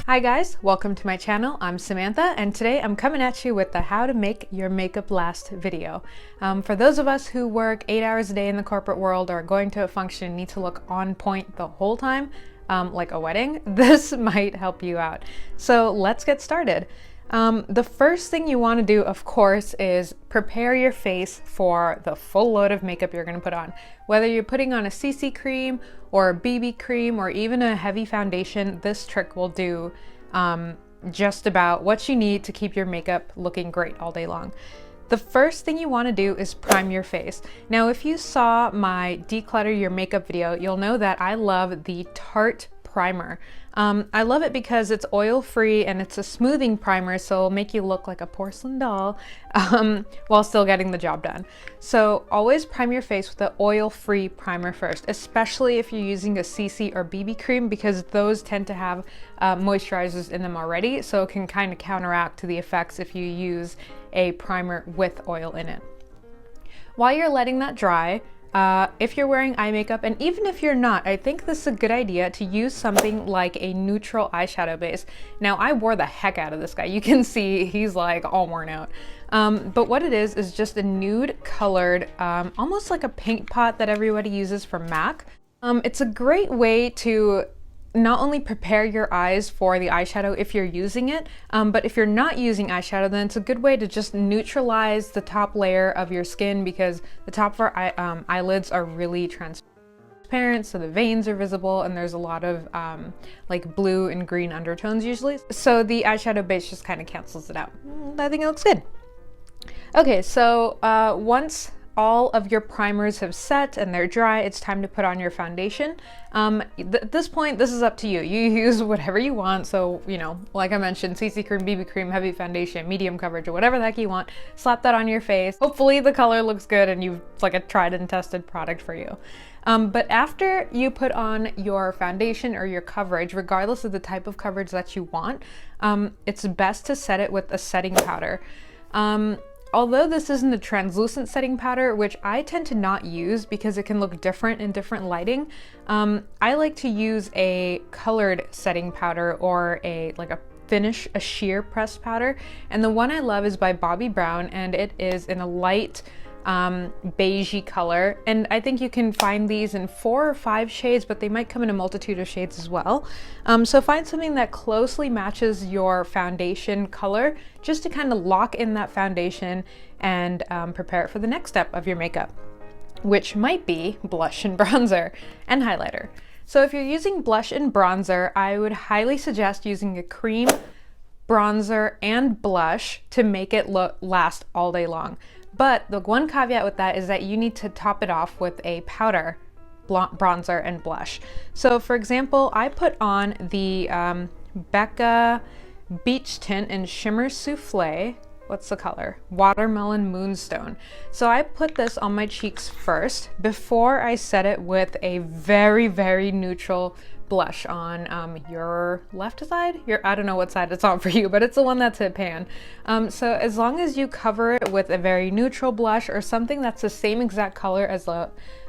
Hi guys, welcome to my channel. I'm Samantha and today I'm coming at you with the how to make your makeup last video. For those of us who work 8 hours a day in the corporate world or are going to a function and need to look on point the whole time, like a wedding, this might help you out. So let's get started. The first thing you want to do, of course, is prepare your face for the full load of makeup you're going to put on. Whether you're putting on a CC cream or a BB cream or even a heavy foundation, this trick will do just about what you need to keep your makeup looking great all day long. The first thing you want to do is prime your face. Now, if you saw my Declutter Your Makeup video, you'll know that I love the Tarte primer. I love it because it's oil-free and it's a smoothing primer, so it'll make you look like a porcelain doll while still getting the job done. So always prime your face with the oil-free primer first, especially if you're using a CC or BB cream, because those tend to have moisturizers in them already, so it can kind of counteract to the effects if you use a primer with oil in it. While you're letting that dry, if you're wearing eye makeup, and even if you're not, I think this is a good idea to use something like a neutral eyeshadow base. Now, I wore the heck out of this guy. You can see he's like all worn out. But what it is just a nude colored, almost like a paint pot that everybody uses from MAC. It's a great way to not only prepare your eyes for the eyeshadow if you're using it, but if you're not using eyeshadow, then it's a good way to just neutralize the top layer of your skin, because the top of our eyelids are really transparent, so the veins are visible and there's a lot of like blue and green undertones usually. So the eyeshadow base just kind of cancels it out. I think it looks good. Okay, so once all of your primers have set and they're dry, it's time to put on your foundation. At this point, this is up to you. You use whatever you want. So, you know, like I mentioned, CC cream, BB cream, heavy foundation, medium coverage, or whatever the heck you want. Slap that on your face. Hopefully the color looks good and it's like a tried and tested product for you. But after you put on your foundation or your coverage, regardless of the type of coverage that you want, it's best to set it with a setting powder. Although this isn't a translucent setting powder, which I tend to not use because it can look different in different lighting, I like to use a colored setting powder or a sheer pressed powder. And the one I love is by Bobbi Brown, and it is in a light beigey color, and I think you can find these in 4 or 5 shades, but they might come in a multitude of shades as well. So find something that closely matches your foundation color just to kind of lock in that foundation and prepare it for the next step of your makeup, which might be blush and bronzer and highlighter. So if you're using blush and bronzer, I would highly suggest using a cream, bronzer, and blush to make it last all day long. But the one caveat with that is that you need to top it off with a powder, bronzer, and blush. So for example, I put on the Becca Beach Tint in Shimmer Souffle. What's the color? Watermelon Moonstone. So I put this on my cheeks first before I set it with a very, very neutral blush on your left side? I don't know what side it's on for you, but it's the one that's hit pan. So as long as you cover it with a very neutral blush or something that's the same exact color as the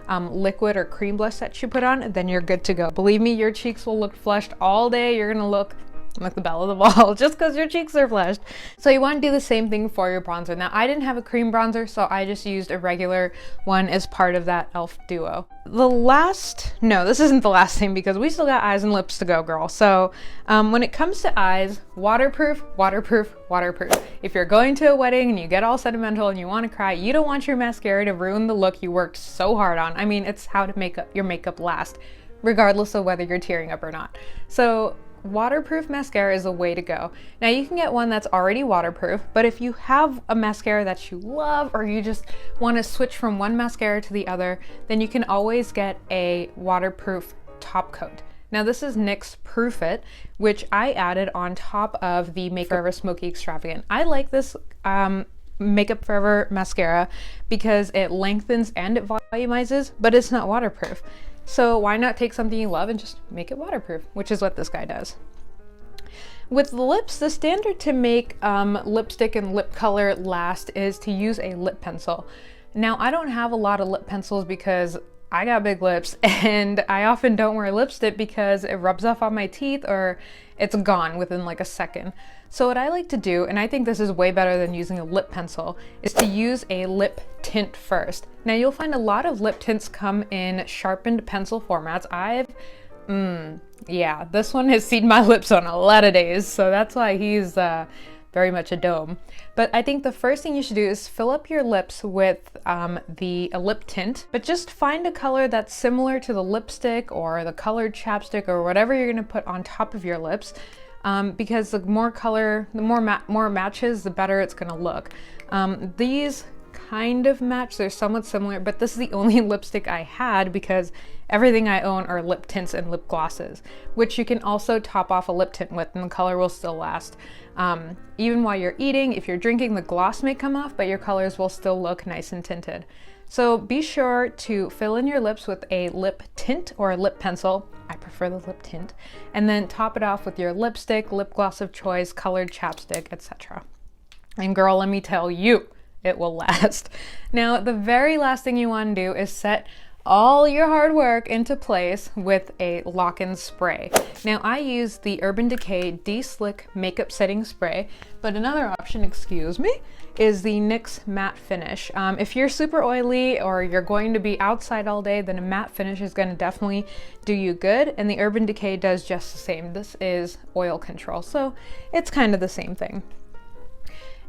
liquid or cream blush that you put on, then you're good to go. Believe me, your cheeks will look flushed all day. You're gonna look like the belle of the ball just because your cheeks are flushed. So you want to do the same thing for your bronzer. Now, I didn't have a cream bronzer, so I just used a regular one as part of that e.l.f. duo. This isn't the last thing because we still got eyes and lips to go, girl. So when it comes to eyes, waterproof, waterproof, waterproof. If you're going to a wedding and you get all sentimental and you want to cry, you don't want your mascara to ruin the look you worked so hard on. I mean, it's how to make your makeup last, regardless of whether you're tearing up or not. So waterproof mascara is a way to go. Now you can get one that's already waterproof, but if you have a mascara that you love or you just want to switch from one mascara to the other, then you can always get a waterproof top coat. Now this is NYX Proof It, which I added on top of the Makeup Forever Smoky Extravagant. I like this Makeup Forever mascara because it lengthens and it volumizes, but it's not waterproof. So why not take something you love and just make it waterproof, which is what this guy does. With lips, the standard to make lipstick and lip color last is to use a lip pencil. Now, I don't have a lot of lip pencils because I got big lips and I often don't wear lipstick because it rubs off on my teeth or it's gone within like a second. So what I like to do, and I think this is way better than using a lip pencil, is to use a lip tint first. Now you'll find a lot of lip tints come in sharpened pencil formats. Yeah, this one has seen my lips on a lot of days, so that's why he's very much a dome. But I think the first thing you should do is fill up your lips with a lip tint, but just find a color that's similar to the lipstick or the colored chapstick or whatever you're gonna put on top of your lips, because the more color, the more matches, the better it's gonna look. These kind of match, they're somewhat similar, but this is the only lipstick I had because everything I own are lip tints and lip glosses, which you can also top off a lip tint with and the color will still last. Even while you're eating, if you're drinking, the gloss may come off, but your colors will still look nice and tinted. So be sure to fill in your lips with a lip tint or a lip pencil. I prefer the lip tint. And then top it off with your lipstick, lip gloss of choice, colored chapstick, etc. And girl, let me tell you, it will last. Now, the very last thing you want to do is set all your hard work into place with a lock-in spray. Now, I use the Urban Decay De-Slick Makeup Setting Spray, but another option, excuse me, is the NYX Matte Finish. If you're super oily or you're going to be outside all day, then a matte finish is going to definitely do you good, and the Urban Decay does just the same. This is oil control, so it's kind of the same thing.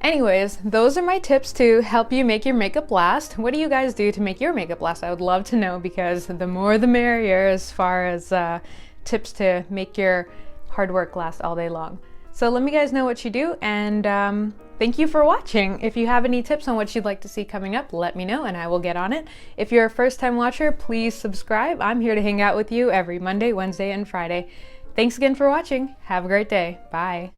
Anyways, those are my tips to help you make your makeup last. What do you guys do to make your makeup last? I would love to know, because the more the merrier as far as tips to make your hard work last all day long. So let me guys know what you do, and thank you for watching. If you have any tips on what you'd like to see coming up, let me know and I will get on it. If you're a first-time watcher, please subscribe. I'm here to hang out with you every Monday, Wednesday, and Friday. Thanks again for watching. Have a great day. Bye.